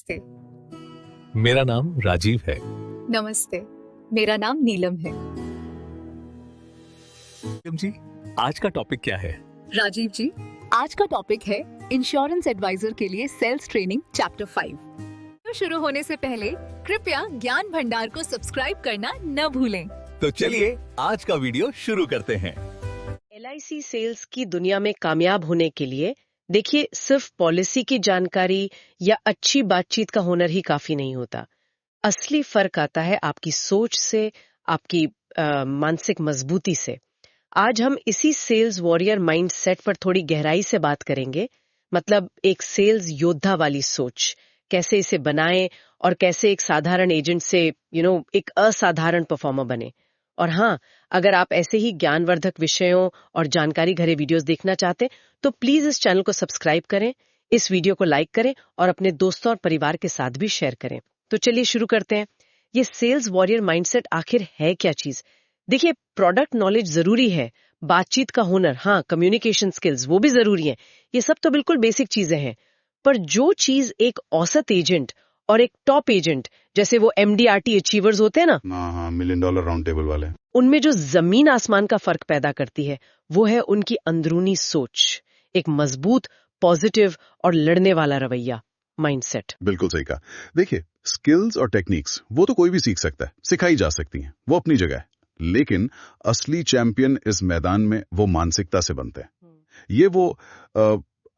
नमस्ते। मेरा नाम राजीव है। नमस्ते, मेरा नाम नीलम है। नीलम जी, आज का टॉपिक क्या है? राजीव जी, आज का टॉपिक है इंश्योरेंस एडवाइजर के लिए सेल्स ट्रेनिंग चैप्टर 5। तो शुरू होने से पहले कृपया ज्ञान भंडार को सब्सक्राइब करना न भूलें। तो चलिए आज का वीडियो शुरू करते हैं। LIC सेल्स की दुनिया में कामयाब होने के लिए देखिए, सिर्फ पॉलिसी की जानकारी या अच्छी बातचीत का हुनर ही काफी नहीं होता। असली फर्क आता है आपकी सोच से, आपकी मानसिक मजबूती से। आज हम इसी सेल्स वॉरियर माइंडसेट पर थोड़ी गहराई से बात करेंगे। मतलब एक सेल्स योद्धा वाली सोच, कैसे इसे बनाएं और कैसे एक साधारण एजेंट से एक असाधारण परफॉर्मर बने। और हाँ, अगर आप ऐसे ही ज्ञानवर्धक विषयों और जानकारी भरे वीडियोस देखना चाहते हैं तो प्लीज इस चैनल को सब्सक्राइब करें, इस वीडियो को लाइक करें और अपने दोस्तों और परिवार के साथ भी शेयर करें। तो चलिए शुरू करते हैं। ये सेल्स वॉरियर माइंडसेट आखिर है क्या चीज? देखिए, प्रोडक्ट नॉलेज जरूरी है, बातचीत का हुनर, हाँ, कम्युनिकेशन स्किल्स वो भी जरूरी है। ये सब तो बिल्कुल बेसिक चीजें हैं। पर जो चीज एक औसत एजेंट और एक टॉप एजेंट, जैसे वो MDRT अचीवर्स होते हैं ना, हाँ, $1 मिलियन राउंड टेबल वाले, उनमें जो जमीन आसमान का फर्क पैदा करती है वो है उनकी अंदरूनी सोच, एक मजबूत, पॉजिटिव और लड़ने वाला रवैया, माइंडसेट। बिल्कुल सही कहा। देखिए, स्किल्स और टेक्निक्स वो तो कोई भी सीख सकता है, सिखाई जा सकती हैं, वो अपनी जगह है। लेकिन असली चैंपियन इस मैदान में वो मानसिकता से बनते हैं। ये वो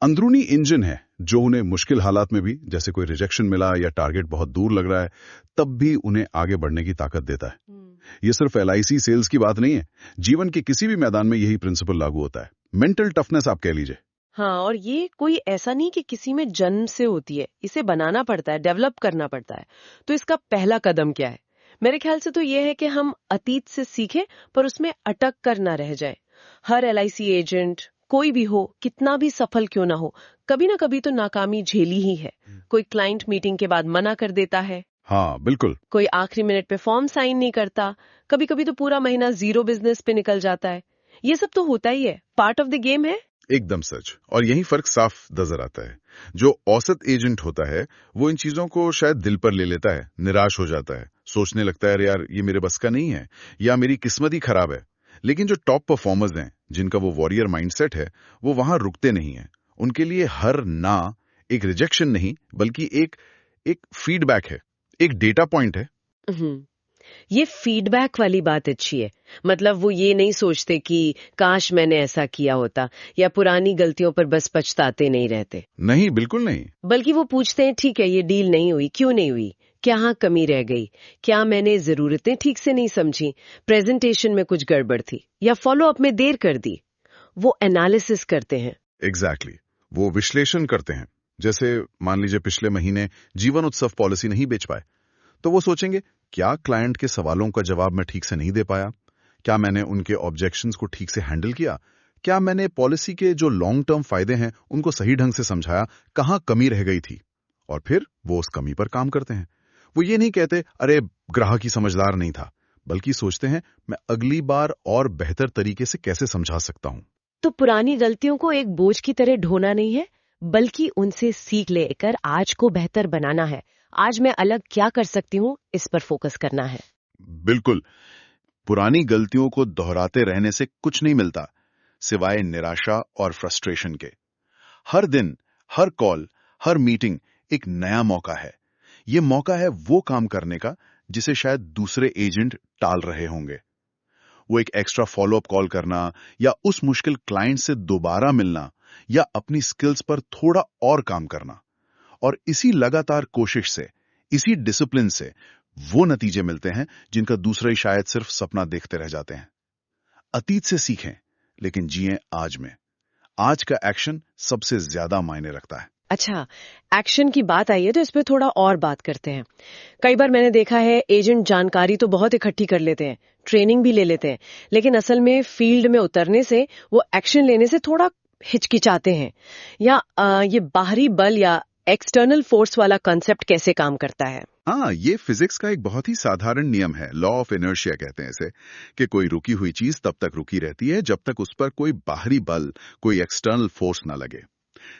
अंदरूनी इंजन है जो उन्हें मुश्किल हालात में भी, जैसे कोई रिजेक्शन मिला या टारगेट बहुत दूर लग रहा है, तब भी उन्हें आगे बढ़ने की ताकत देता है। ये सिर्फ LIC सेल्स की बात नहीं है, जीवन के किसी भी मैदान में यही प्रिंसिपल लागू होता है। मेंटल टफनेस आप कह लीजिए। हाँ, और ये कोई ऐसा नहीं कि किसी में जन्म से होती है, इसे बनाना पड़ता है, डेवलप करना पड़ता है। तो इसका पहला कदम क्या है? मेरे ख्याल से तो ये है कि हम अतीत से सीखें पर उसमें अटक कर ना रह जाए। हर LIC एजेंट, कोई भी हो, कितना भी सफल क्यों ना हो, कभी ना कभी तो नाकामी झेली ही है। कोई क्लाइंट मीटिंग के बाद मना कर देता है, हाँ बिल्कुल, कोई आखिरी मिनट पे फॉर्म साइन नहीं करता, कभी कभी तो पूरा महीना जीरो बिजनेस पे निकल जाता है। ये सब तो होता ही है, पार्ट ऑफ द गेम है। एकदम सच। और यही फर्क साफ नजर आता है। जो औसत एजेंट होता है वो इन चीजों को शायद दिल पर ले लेता है, निराश हो जाता है, सोचने लगता है, अरे यार ये मेरे बस का नहीं है या मेरी किस्मत ही खराब है। लेकिन जो टॉप परफॉर्मर्स हैं, जिनका वो वॉरियर माइंडसेट है, वो वहां रुकते नहीं हैं। उनके लिए हर ना एक रिजेक्शन नहीं, बल्कि एक फीडबैक है, एक डेटा पॉइंट है। ये फीडबैक वाली बात अच्छी है। मतलब वो ये नहीं सोचते कि काश मैंने ऐसा किया होता, या पुरानी गलतियों पर बस पछताते नहीं रहते। नहीं, बिल्कुल नहीं। बल्कि वो पूछते हैं, ठीक है ये डील नहीं हुई, क्यों नहीं हुई, क्या कमी रह गई, क्या मैंने जरूरतें ठीक से नहीं समझी, प्रेजेंटेशन में कुछ गड़बड़ थी, या फॉलो अप में देर कर दी। वो एनालिसिस करते हैं। एग्जैक्टली, वो विश्लेषण करते हैं। जैसे मान लीजिए पिछले महीने जीवन उत्सव पॉलिसी नहीं बेच पाए, तो वो सोचेंगे, क्या क्लाइंट के सवालों का जवाब मैं ठीक से नहीं दे पाया, क्या मैंने उनके ऑब्जेक्शंस को ठीक से हैंडल किया, क्या मैंने पॉलिसी के जो लॉन्ग टर्म फायदे हैं उनको सही ढंग से समझाया, कहां कमी रह गई थी। और फिर वो उस कमी पर काम करते हैं। वो ये नहीं कहते अरे ग्राहक ही समझदार नहीं था, बल्कि सोचते हैं मैं अगली बार और बेहतर तरीके से कैसे समझा सकता हूं। तो पुरानी गलतियों को एक बोझ की तरह ढोना नहीं है, बल्कि उनसे सीख लेकर आज को बेहतर बनाना है। आज मैं अलग क्या कर सकती हूँ, इस पर फोकस करना है। बिल्कुल, पुरानी गलतियों को दोहराते रहने से कुछ नहीं मिलता सिवाय निराशा और फ्रस्ट्रेशन के। हर दिन, हर कॉल, हर मीटिंग एक नया मौका है। ये मौका है वो काम करने का जिसे शायद दूसरे एजेंट टाल रहे होंगे। वो एक एक्स्ट्रा फॉलोअप कॉल करना, या उस मुश्किल क्लाइंट से दोबारा मिलना, या अपनी स्किल्स पर थोड़ा और काम करना। और इसी लगातार कोशिश से, इसी डिसिप्लिन से वो नतीजे मिलते हैं जिनका दूसरे शायद सिर्फ सपना देखते रह जाते हैं। अतीत से सीखें, लेकिन जिएं आज में। आज का एक्शन सबसे ज्यादा मायने रखता है। अच्छा, एक्शन की बात आई है तो इस पे थोड़ा और बात करते हैं। कई बार मैंने देखा है एजेंट जानकारी तो बहुत इकट्ठी कर लेते हैं, ट्रेनिंग भी ले लेते हैं, लेकिन असल में फील्ड में उतरने से, वो एक्शन लेने से थोड़ा हिचकिचाते हैं। या ये बाहरी बल या एक्सटर्नल फोर्स वाला कॉन्सेप्ट कैसे काम करता है? हाँ, ये फिजिक्स का एक बहुत ही साधारण नियम है, लॉ ऑफ इनर्शिया कहते हैं इसे, कि कोई रुकी हुई चीज तब तक रुकी रहती है जब तक उस पर कोई बाहरी बल, कोई एक्सटर्नल फोर्स ना लगे।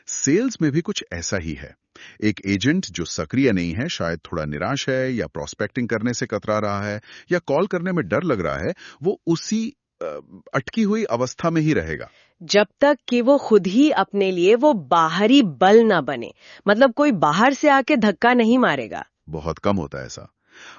सेल्स में भी कुछ ऐसा ही है। एक एजेंट जो सक्रिय नहीं है, शायद थोड़ा निराश है या प्रोस्पेक्टिंग करने से कतरा रहा है या कॉल करने में डर लग रहा है, वो उसी अटकी हुई अवस्था में ही रहेगा जब तक कि वो खुद ही अपने लिए वो बाहरी बल ना बने, मतलब कोई बाहर से आके धक्का नहीं मारेगा। बहुत कम होता है ऐसा।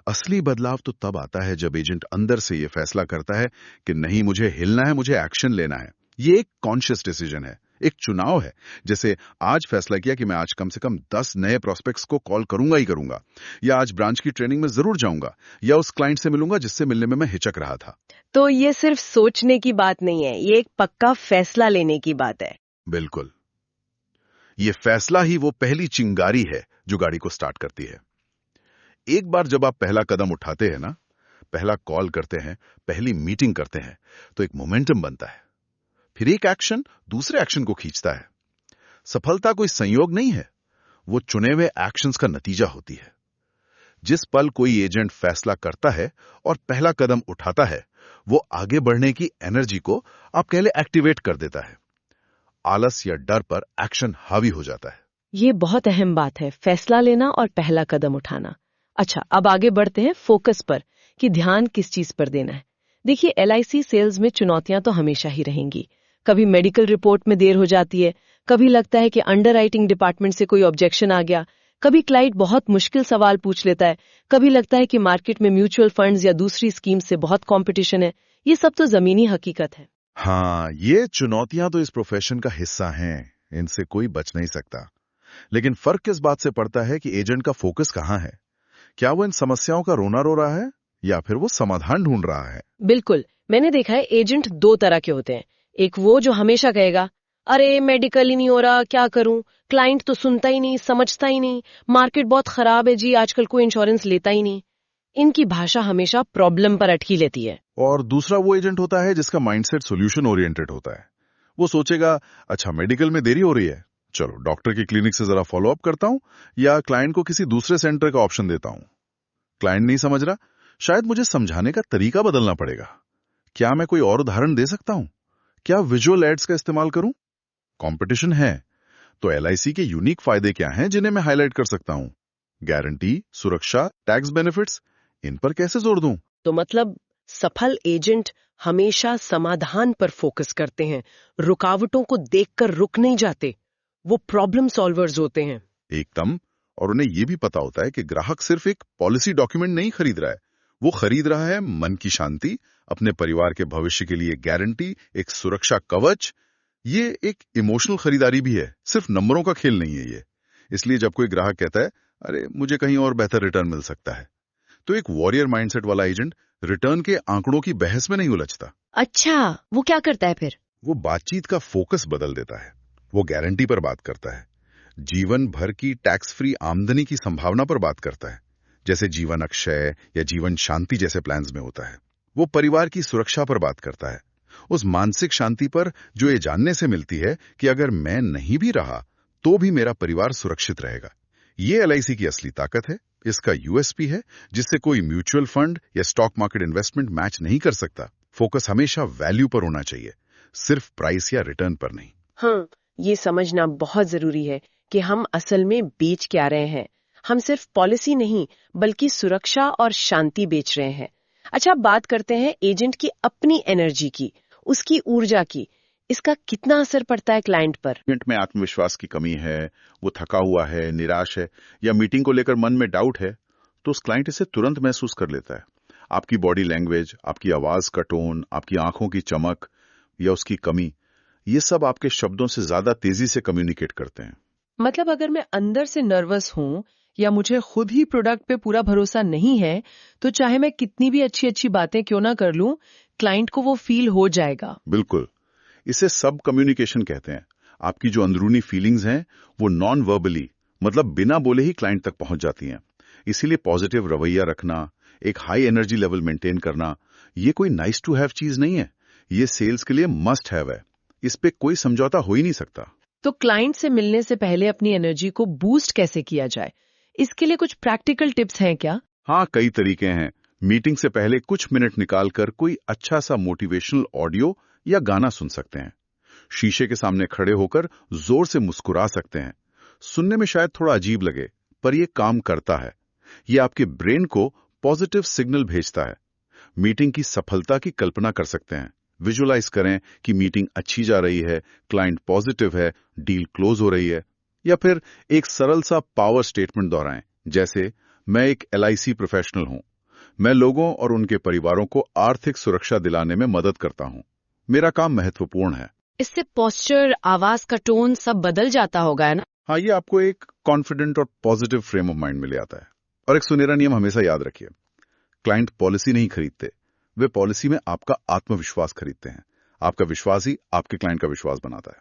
असली बदलाव तो तब आता है जब एजेंट अंदर से ये फैसला करता है कि नहीं, मुझे हिलना है, मुझे एक्शन लेना है। ये एक कॉन्शियस डिसीजन है, एक चुनाव है। जैसे आज फैसला किया कि मैं आज कम से कम 10 नए प्रोस्पेक्ट्स को कॉल करूंगा ही करूंगा, या आज ब्रांच की ट्रेनिंग में जरूर जाऊंगा, या उस क्लाइंट से मिलूंगा जिससे मिलने में मैं हिचक रहा था। तो ये सिर्फ सोचने की बात नहीं है, ये एक पक्का फैसला लेने की बात है। बिल्कुल, ये फैसला ही वो पहली चिंगारी है जो गाड़ी को स्टार्ट करती है। एक बार जब आप पहला कदम उठाते हैं ना, पहला कॉल करते हैं, पहली मीटिंग करते हैं, तो एक मोमेंटम बनता है। फिर एक एक्शन दूसरे एक्शन को खींचता है। सफलता कोई संयोग नहीं है, वो चुने हुए एक्शंस का नतीजा होती है। जिस पल कोई एजेंट फैसला करता है और पहला कदम उठाता है, वो आगे बढ़ने की एनर्जी को आप कह ले एक्टिवेट कर देता है। आलस या डर पर एक्शन हावी हो जाता है। ये बहुत अहम बात है, फैसला लेना और पहला कदम उठाना। अच्छा, अब आगे बढ़ते हैं फोकस पर, कि ध्यान किस चीज पर देना है। देखिए, LIC सेल्स में चुनौतियां तो हमेशा ही रहेंगी। कभी मेडिकल रिपोर्ट में देर हो जाती है, कभी लगता है कि अंडरराइटिंग डिपार्टमेंट से कोई ऑब्जेक्शन आ गया, कभी क्लाइंट बहुत मुश्किल सवाल पूछ लेता है, कभी लगता है कि मार्केट में म्यूचुअल फंड्स या दूसरी स्कीम से बहुत कंपटीशन है। ये सब तो जमीनी हकीकत है। हाँ, ये चुनौतियां तो इस प्रोफेशन का हिस्सा हैं, इनसे कोई बच नहीं सकता। लेकिन फर्क किस बात से पड़ता है कि एजेंट का फोकस कहाँ है? क्या वो इन समस्याओं का रोना रो रहा है या फिर वो समाधान ढूंढ रहा है? बिल्कुल, मैंने देखा है एजेंट दो तरह के होते हैं। एक वो जो हमेशा कहेगा, अरे मेडिकल ही नहीं हो रहा, क्या करूं, क्लाइंट तो सुनता ही नहीं, समझता ही नहीं, मार्केट बहुत खराब है जी, आजकल कोई इंश्योरेंस लेता ही नहीं। इनकी भाषा हमेशा प्रॉब्लम पर अटकी लेती है। और दूसरा वो एजेंट होता है जिसका माइंडसेट सॉल्यूशन ओरिएंटेड होता है। वो सोचेगा, अच्छा मेडिकल में देरी हो रही है, चलो डॉक्टर की क्लिनिक से जरा फॉलो अप करता हूं, या क्लाइंट को किसी दूसरे सेंटर का ऑप्शन देता हूं। क्लाइंट नहीं समझ रहा, शायद मुझे समझाने का तरीका बदलना पड़ेगा। क्या मैं कोई और उदाहरण दे सकता हूं? क्या विजुअल एड्स का इस्तेमाल करूं? कंपटीशन है तो LIC के यूनिक फायदे क्या हैं जिन्हें मैं हाईलाइट कर सकता हूं? गारंटी, सुरक्षा, टैक्स बेनिफिट्स, इन पर कैसे जोर दूं? तो मतलब सफल एजेंट हमेशा समाधान पर फोकस करते हैं, रुकावटों को देखकर रुक नहीं जाते। वो प्रॉब्लम सॉल्वर्स होते हैं। एकदम। और उन्हें यह भी पता होता है कि ग्राहक सिर्फ एक पॉलिसी डॉक्यूमेंट नहीं खरीद रहा है, वो खरीद रहा है मन की शांति, अपने परिवार के भविष्य के लिए गारंटी, एक सुरक्षा कवच। ये एक इमोशनल खरीदारी भी है, सिर्फ नंबरों का खेल नहीं है ये। इसलिए जब कोई ग्राहक कहता है, अरे मुझे कहीं और बेहतर रिटर्न मिल सकता है, तो एक वॉरियर माइंडसेट वाला एजेंट रिटर्न के आंकड़ों की बहस में नहीं उलझता। अच्छा, वो क्या करता है फिर? वो बातचीत का फोकस बदल देता है। वो गारंटी पर बात करता है, जीवन भर की टैक्स फ्री आमदनी की संभावना पर बात करता है, जैसे जीवन अक्षय या जीवन शांति जैसे प्लान्स में होता है। वो परिवार की सुरक्षा पर बात करता है, उस मानसिक शांति पर जो ये जानने से मिलती है कि अगर मैं नहीं भी रहा तो भी मेरा परिवार सुरक्षित रहेगा। ये LIC की असली ताकत है, इसका USP है, जिससे कोई म्यूचुअल फंड या स्टॉक मार्केट इन्वेस्टमेंट मैच नहीं कर सकता। फोकस हमेशा वैल्यू पर होना चाहिए, सिर्फ प्राइस या रिटर्न पर नहीं। हाँ, ये समझना बहुत जरूरी है कि हम असल में बेच क्या रहे हैं। हम सिर्फ पॉलिसी नहीं बल्कि सुरक्षा और शांति बेच रहे हैं। अच्छा, बात करते हैं एजेंट की अपनी एनर्जी की, उसकी ऊर्जा की। इसका कितना असर पड़ता है क्लाइंट पर? एजेंट में आत्मविश्वास की कमी है, वो थका हुआ है, निराश है, या मीटिंग को लेकर मन में डाउट है, तो उस क्लाइंट इसे तुरंत महसूस कर लेता है। आपकी बॉडी लैंग्वेज, आपकी आवाज का टोन, आपकी आंखों की चमक या उसकी कमी, ये सब आपके शब्दों से ज्यादा तेजी से कम्युनिकेट करते हैं। मतलब अगर मैं अंदर से नर्वस हूं या मुझे खुद ही प्रोडक्ट पे पूरा भरोसा नहीं है, तो चाहे मैं कितनी भी अच्छी अच्छी बातें क्यों ना कर लूं, क्लाइंट को वो फील हो जाएगा। बिल्कुल, इसे सब कम्युनिकेशन कहते हैं। आपकी जो अंदरूनी फीलिंग्स हैं वो नॉन वर्बली, मतलब बिना बोले ही क्लाइंट तक पहुंच जाती हैं। इसीलिए पॉजिटिव रवैया रखना, एक हाई एनर्जी लेवल मेंटेन करना, ये कोई नाइस टू हैव चीज नहीं है, ये सेल्स के लिए मस्ट हैव है। इस पे कोई समझौता हो ही नहीं सकता। तो क्लाइंट से मिलने से पहले अपनी एनर्जी को बूस्ट कैसे किया जाए, इसके लिए कुछ प्रैक्टिकल टिप्स हैं क्या? हाँ, कई तरीके हैं। मीटिंग से पहले कुछ मिनट निकालकर कोई अच्छा सा मोटिवेशनल ऑडियो या गाना सुन सकते हैं। शीशे के सामने खड़े होकर जोर से मुस्कुरा सकते हैं। सुनने में शायद थोड़ा अजीब लगे, पर यह काम करता है। ये आपके ब्रेन को पॉजिटिव सिग्नल भेजता है। मीटिंग की सफलता की कल्पना कर सकते हैं। विजुअलाइज करें कि मीटिंग अच्छी जा रही है, क्लाइंट पॉजिटिव है, डील क्लोज हो रही है। या फिर एक सरल सा पावर स्टेटमेंट दोहराएं, जैसे मैं एक LIC प्रोफेशनल हूं, मैं लोगों और उनके परिवारों को आर्थिक सुरक्षा दिलाने में मदद करता हूं, मेरा काम महत्वपूर्ण है। इससे पोस्चर, आवाज का टोन सब बदल जाता होगा, है ना? हाँ, ये आपको एक कॉन्फिडेंट और पॉजिटिव फ्रेम ऑफ माइंड में ले आता है। और एक सुनहरा नियम हमेशा याद रखिए, क्लाइंट पॉलिसी नहीं खरीदते, वे पॉलिसी में आपका आत्मविश्वास खरीदते हैं। आपका विश्वास ही आपके क्लाइंट का विश्वास बनाता है।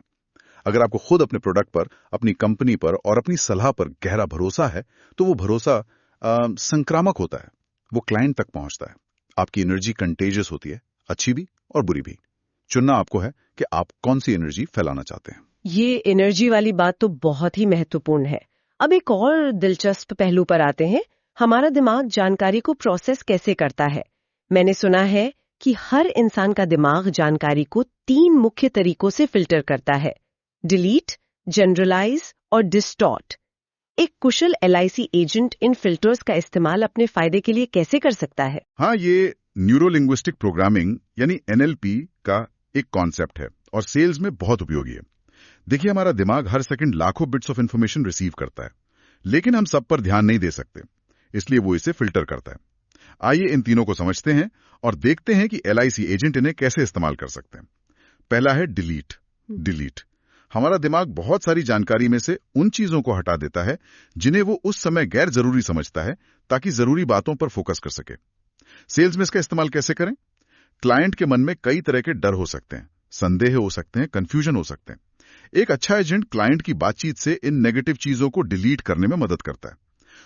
अगर आपको खुद अपने प्रोडक्ट पर, अपनी कंपनी पर और अपनी सलाह पर गहरा भरोसा है, तो वो भरोसा संक्रामक होता है, वो क्लाइंट तक पहुंचता है। आपकी एनर्जी कंटेजियस होती है, अच्छी भी और बुरी भी। चुनना आपको है कि आप कौन सी एनर्जी फैलाना चाहते हैं। ये एनर्जी वाली बात तो बहुत ही महत्वपूर्ण है। अब एक और दिलचस्प पहलू पर आते हैं, हमारा दिमाग जानकारी को प्रोसेस कैसे करता है। मैंने सुना है कि हर इंसान का दिमाग जानकारी को 3 मुख्य तरीकों से फिल्टर करता है: डिलीट, जनरलाइज और डिस्टॉर्ट। एक कुशल LIC एजेंट इन फिल्टर्स का इस्तेमाल अपने फायदे के लिए कैसे कर सकता है? हाँ, ये न्यूरोलिंग्विस्टिक प्रोग्रामिंग यानी NLP का एक कॉन्सेप्ट है और सेल्स में बहुत उपयोगी है। देखिए, हमारा दिमाग हर सेकंड लाखों बिट्स ऑफ इंफॉर्मेशन रिसीव करता है, लेकिन हम सब पर ध्यान नहीं दे सकते, इसलिए वो इसे फिल्टर करता है। आइए इन तीनों को समझते हैं और देखते हैं कि LIC एजेंट इन्हें कैसे इस्तेमाल कर सकते हैं। पहला है डिलीट। डिलीट हमारा दिमाग बहुत सारी जानकारी में से उन चीजों को हटा देता है जिन्हें वो उस समय गैर जरूरी समझता है, ताकि जरूरी बातों पर फोकस कर सके। सेल्स में इसका इस्तेमाल कैसे करें? क्लाइंट के मन में कई तरह के डर हो सकते हैं, संदेह हो सकते हैं, कंफ्यूजन हो सकते हैं। एक अच्छा एजेंट क्लाइंट की बातचीत से इन नेगेटिव चीजों को डिलीट करने में मदद करता है।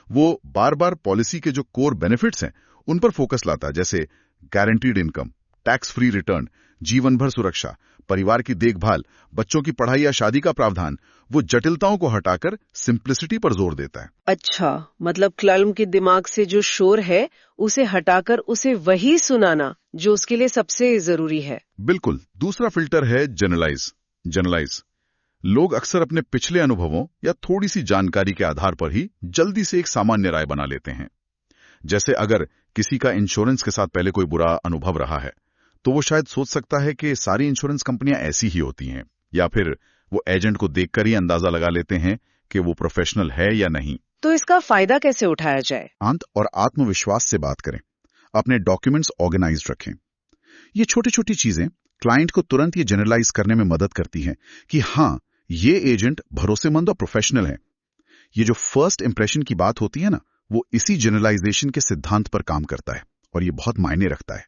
वो बार बार पॉलिसी के जो कोर बेनिफिट्स हैं उन पर फोकस लाता है, जैसे guaranteed income, tax free return, जीवन भर सुरक्षा, परिवार की देखभाल, बच्चों की पढ़ाई या शादी का प्रावधान। वो जटिलताओं को हटाकर सिंप्लिसिटी पर जोर देता है। अच्छा, मतलब क्लाइंट के दिमाग से जो शोर है उसे हटाकर उसे वही सुनाना जो उसके लिए सबसे जरूरी है। बिल्कुल। दूसरा फिल्टर है जनरलाइज। जनरलाइज लोग अक्सर अपने पिछले अनुभवों या थोड़ी सी जानकारी के आधार पर ही जल्दी से एक सामान्य राय बना लेते हैं। जैसे अगर किसी का इंश्योरेंस के साथ पहले कोई बुरा अनुभव रहा है, तो वो शायद सोच सकता है कि सारी इंश्योरेंस कंपनियां ऐसी ही होती हैं, या फिर वो एजेंट को देखकर ही अंदाजा लगा लेते हैं कि वो प्रोफेशनल है या नहीं। तो इसका फायदा कैसे उठाया जाए? शांत और आत्मविश्वास से बात करें, अपने डॉक्यूमेंट्स ऑर्गेनाइज्ड रखें। ये छोटी छोटी चीजें क्लाइंट को तुरंत ये जनरलाइज करने में मदद करती हैं कि हाँ, ये एजेंट भरोसेमंद और प्रोफेशनल है। ये जो फर्स्ट इंप्रेशन की बात होती है ना, वो इसी जनरलाइजेशन के सिद्धांत पर काम करता है और ये बहुत मायने रखता है।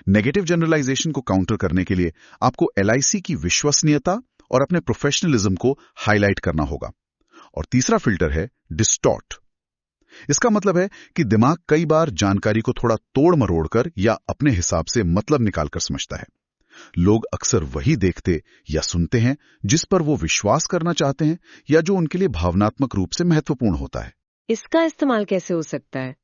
नेगेटिव जनरलाइजेशन को काउंटर करने के लिए आपको LIC की विश्वसनीयता और अपने प्रोफेशनलिज्म को हाईलाइट करना होगा। और तीसरा फिल्टर है डिस्टॉर्ट। इसका मतलब है कि दिमाग कई बार जानकारी को थोड़ा तोड़ मरोड़ कर या अपने हिसाब से मतलब निकालकर समझता है। लोग अक्सर वही देखते या सुनते हैं जिस पर वो विश्वास करना चाहते हैं या जो उनके लिए भावनात्मक रूप से महत्वपूर्ण होता है। इसका इस्तेमाल कैसे हो सकता है?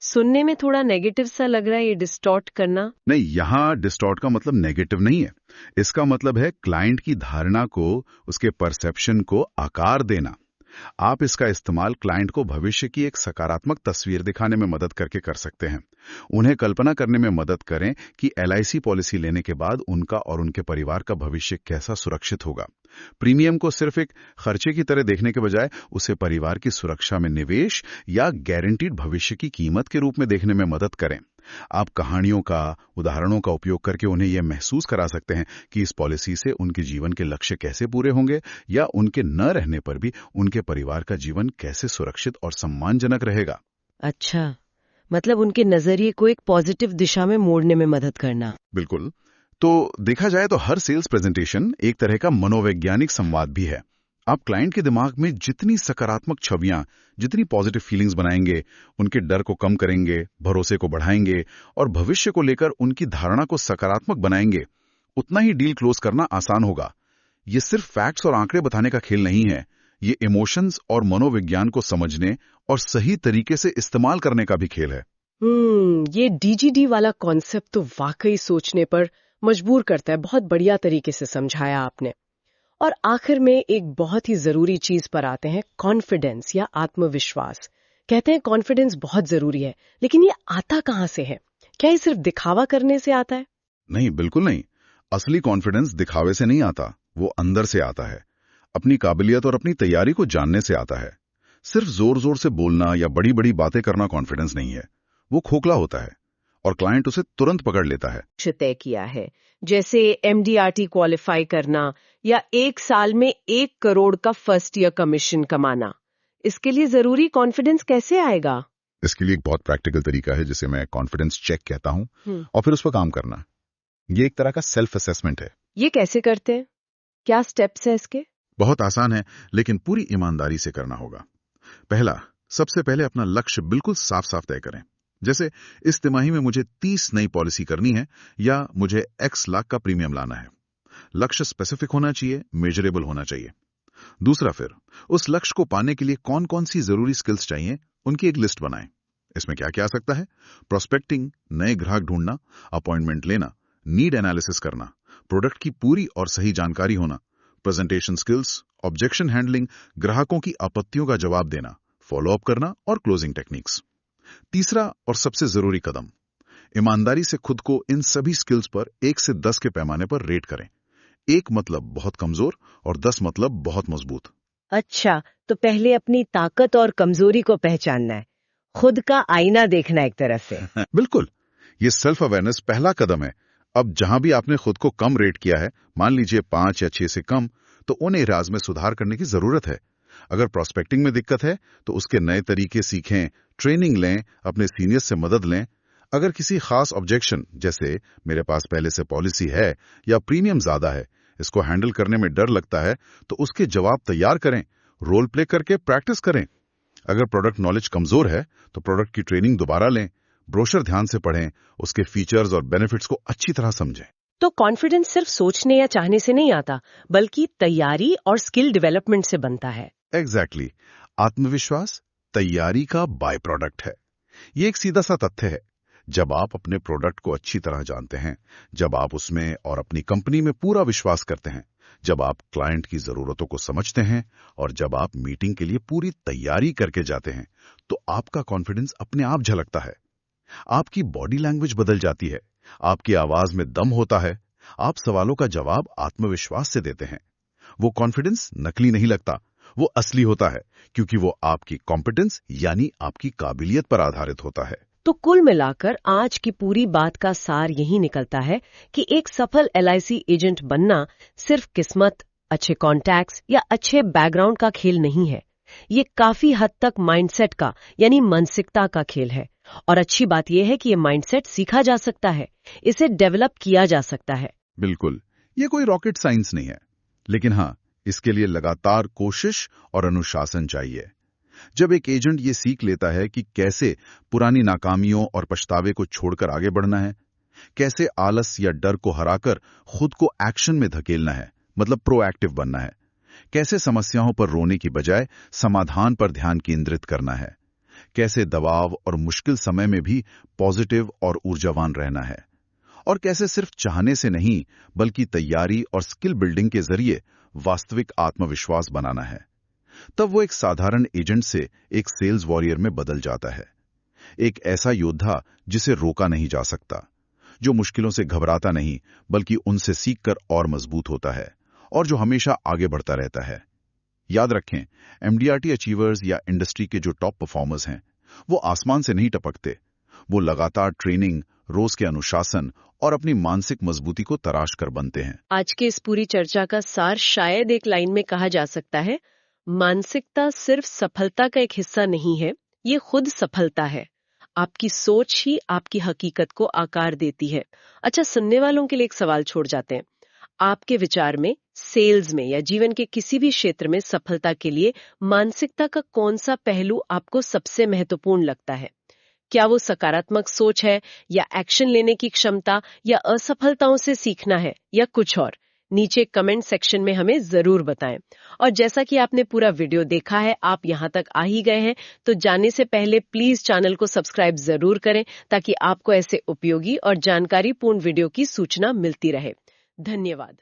सुनने में थोड़ा नेगेटिव सा लग रहा है ये डिस्टॉर्ट करना। नहीं, यहां डिस्टॉर्ट का मतलब नेगेटिव नहीं है। इसका मतलब है क्लाइंट की धारणा को, उसके परसेप्शन को आकार देना। आप इसका इस्तेमाल क्लाइंट को भविष्य की एक सकारात्मक तस्वीर दिखाने में मदद करके कर सकते हैं। उन्हें कल्पना करने में मदद करें कि LIC पॉलिसी लेने के बाद उनका और उनके परिवार का भविष्य कैसा सुरक्षित होगा। प्रीमियम को सिर्फ एक खर्चे की तरह देखने के बजाय उसे परिवार की सुरक्षा में निवेश या गारंटीड भविष्य की कीमत के रूप में देखने में मदद करें। आप कहानियों का, उदाहरणों का उपयोग करके उन्हें यह महसूस करा सकते हैं कि इस पॉलिसी से उनके जीवन के लक्ष्य कैसे पूरे होंगे या उनके न रहने पर भी उनके परिवार का जीवन कैसे सुरक्षित और सम्मानजनक रहेगा। अच्छा, मतलब उनके नजरिए को एक पॉजिटिव दिशा में मोड़ने में मदद करना। बिल्कुल। तो देखा जाए तो हर सेल्स प्रेजेंटेशन एक तरह का मनोवैज्ञानिक संवाद भी है। आप क्लाइंट के दिमाग में जितनी सकारात्मक छवियां, जितनी पॉजिटिव फीलिंग्स बनाएंगे, उनके डर को कम करेंगे, भरोसे को बढ़ाएंगे और भविष्य को लेकर उनकी धारणा को सकारात्मक बनाएंगे, उतना ही डील क्लोज करना आसान होगा। ये सिर्फ फैक्ट्स और आंकड़े बताने का खेल नहीं है, ये इमोशंस और मनोविज्ञान को समझने और सही तरीके से इस्तेमाल करने का भी खेल है। ये DGD वाला कॉन्सेप्ट तो वाकई सोचने पर मजबूर करता है। बहुत बढ़िया तरीके से समझाया आपने। और आखिर में एक बहुत ही जरूरी चीज पर आते हैं, कॉन्फिडेंस या आत्मविश्वास। कहते हैं कॉन्फिडेंस बहुत जरूरी है, लेकिन ये आता कहाँ से है? क्या ये सिर्फ दिखावा करने से आता है? नहीं, बिल्कुल नहीं। असली कॉन्फिडेंस दिखावे से नहीं आता, वो अंदर से आता है। अपनी काबिलियत और अपनी तैयारी को जानने से आता है। सिर्फ जोर जोर से बोलना या बड़ी बड़ी बातें करना कॉन्फिडेंस नहीं है, वो खोखला होता है और क्लाइंट उसे तुरंत पकड़ लेता है। तय किया है, जैसे MDRT क्वालिफाई करना या 1 साल में 1 करोड़ का फर्स्ट ईयर कमीशन कमाना। इसके लिए जरूरी कॉन्फिडेंस कैसे आएगा? इसके लिए एक बहुत प्रैक्टिकल तरीका है जिसे मैं कॉन्फिडेंस चेक कहता हूं, और फिर उस पर काम करना। ये एक तरह का सेल्फ असेसमेंट है। ये कैसे करते हैं? क्या स्टेप्स है इसके? बहुत आसान है, लेकिन पूरी ईमानदारी से करना होगा। पहला, सबसे पहले अपना लक्ष्य बिल्कुल साफ साफ तय करें। जैसे इस तिमाही में मुझे 30 नई पॉलिसी करनी है या मुझे X लाख का प्रीमियम लाना है। लक्ष्य स्पेसिफिक होना चाहिए, मेजरेबल होना चाहिए। दूसरा, फिर उस लक्ष्य को पाने के लिए कौन कौन सी जरूरी स्किल्स चाहिए, उनकी एक लिस्ट बनाएं। इसमें क्या क्या आ सकता है? प्रोस्पेक्टिंग, नए ग्राहक ढूंढना, अपॉइंटमेंट लेना, नीड एनालिसिस करना, प्रोडक्ट की पूरी और सही जानकारी होना, प्रेजेंटेशन स्किल्स, ऑब्जेक्शन हैंडलिंग, ग्राहकों की आपत्तियों का जवाब देना, फॉलोअप करना और क्लोजिंग टेक्निक्स। तीसरा और सबसे जरूरी कदम, ईमानदारी से खुद को इन सभी स्किल्स पर 1 से 10 के पैमाने पर रेट करें। 1 मतलब बहुत कमजोर और 10 मतलब बहुत मजबूत। अच्छा, तो पहले अपनी ताकत और कमजोरी को पहचानना है, खुद का आईना देखना एक तरह से। बिल्कुल, ये सेल्फ अवेयरनेस पहला कदम है। अब जहां भी आपने खुद को कम रेट किया है, मान लीजिए 5 या 6 से कम, तो उन एरियाज में सुधार करने की जरूरत है। अगर प्रोस्पेक्टिंग में दिक्कत है तो उसके नए तरीके सीखें, ट्रेनिंग लें, अपने सीनियर्स से मदद लें। अगर किसी खास ऑब्जेक्शन, जैसे मेरे पास पहले से पॉलिसी है या प्रीमियम ज्यादा है, इसको हैंडल करने में डर लगता है, तो उसके जवाब तैयार करें, रोल प्ले करके प्रैक्टिस करें। अगर प्रोडक्ट नॉलेज कमजोर है तो प्रोडक्ट की ट्रेनिंग दोबारा लें, ब्रोशर ध्यान से पढ़ें, उसके फीचर्स और बेनिफिट्स को अच्छी तरह समझें। तो कॉन्फिडेंस सिर्फ सोचने या चाहने से नहीं आता, बल्कि तैयारी और स्किल डेवलपमेंट से बनता है। एग्जैक्टली, आत्मविश्वास तैयारी का बाय प्रोडक्ट है। ये एक सीधा सा तथ्य है। जब आप अपने प्रोडक्ट को अच्छी तरह जानते हैं, जब आप उसमें और अपनी कंपनी में पूरा विश्वास करते हैं, जब आप क्लाइंट की जरूरतों को समझते हैं और जब आप मीटिंग के लिए पूरी तैयारी करके जाते हैं, तो आपका कॉन्फिडेंस अपने आप झलकता है। आपकी बॉडी लैंग्वेज बदल जाती है, आपकी आवाज में दम होता है, आप सवालों का जवाब आत्मविश्वास से देते हैं। वो कॉन्फिडेंस नकली नहीं लगता, वो असली होता है, क्योंकि वो आपकी कॉम्पिटेंस यानी आपकी काबिलियत पर आधारित होता है। तो कुल मिलाकर आज की पूरी बात का सार यही निकलता है कि एक सफल LIC एजेंट बनना सिर्फ किस्मत, अच्छे कॉन्टैक्ट्स या अच्छे बैकग्राउंड का खेल नहीं है। ये काफी हद तक माइंडसेट का यानी मानसिकता का खेल है। और अच्छी बात यह है कि ये माइंडसेट सीखा जा सकता है, इसे डेवलप किया जा सकता है। बिल्कुल, ये कोई रॉकेट साइंस नहीं है, लेकिन हाँ, इसके लिए लगातार कोशिश और अनुशासन चाहिए। जब एक एजेंट ये सीख लेता है कि कैसे पुरानी नाकामियों और पछतावे को छोड़कर आगे बढ़ना है, कैसे आलस या डर को हराकर खुद को एक्शन में धकेलना है, मतलब प्रोएक्टिव बनना है, कैसे समस्याओं पर रोने की बजाय समाधान पर ध्यान केंद्रित करना है, कैसे दबाव और मुश्किल समय में भी पॉजिटिव और ऊर्जावान रहना है, और कैसे सिर्फ चाहने से नहीं बल्कि तैयारी और स्किल बिल्डिंग के जरिए वास्तविक आत्मविश्वास बनाना है, तब वो एक साधारण एजेंट से एक सेल्स वॉरियर में बदल जाता है। एक ऐसा योद्धा जिसे रोका नहीं जा सकता, जो मुश्किलों से घबराता नहीं बल्कि उनसे सीखकर और मजबूत होता है, और जो हमेशा आगे बढ़ता रहता है। याद रखें, MDRT अचीवर्स या इंडस्ट्री के जो टॉप परफॉर्मर्स हैं, वो आसमान से नहीं टपकते। वो लगातार ट्रेनिंग, रोज के अनुशासन और अपनी मानसिक मजबूती को तराश कर बनते हैं। आज के इस पूरी चर्चा का सार शायद एक लाइन में कहा जा सकता है, मानसिकता सिर्फ सफलता का एक हिस्सा नहीं है, ये खुद सफलता है। आपकी सोच ही आपकी हकीकत को आकार देती है। अच्छा, सुनने वालों के लिए एक सवाल छोड़ जाते हैं। आपके विचार में सेल्स में या जीवन के किसी भी क्षेत्र में सफलता के लिए मानसिकता का कौन सा पहलू आपको सबसे महत्वपूर्ण लगता है? क्या वो सकारात्मक सोच है, या एक्शन लेने की क्षमता, या असफलताओं से सीखना है, या कुछ और? नीचे कमेंट सेक्शन में हमें जरूर बताएं। और जैसा कि आपने पूरा वीडियो देखा है, आप यहाँ तक आ ही गए हैं, तो जाने से पहले प्लीज चैनल को सब्सक्राइब जरूर करें, ताकि आपको ऐसे उपयोगी और जानकारीपूर्ण वीडियो की सूचना मिलती रहे। धन्यवाद।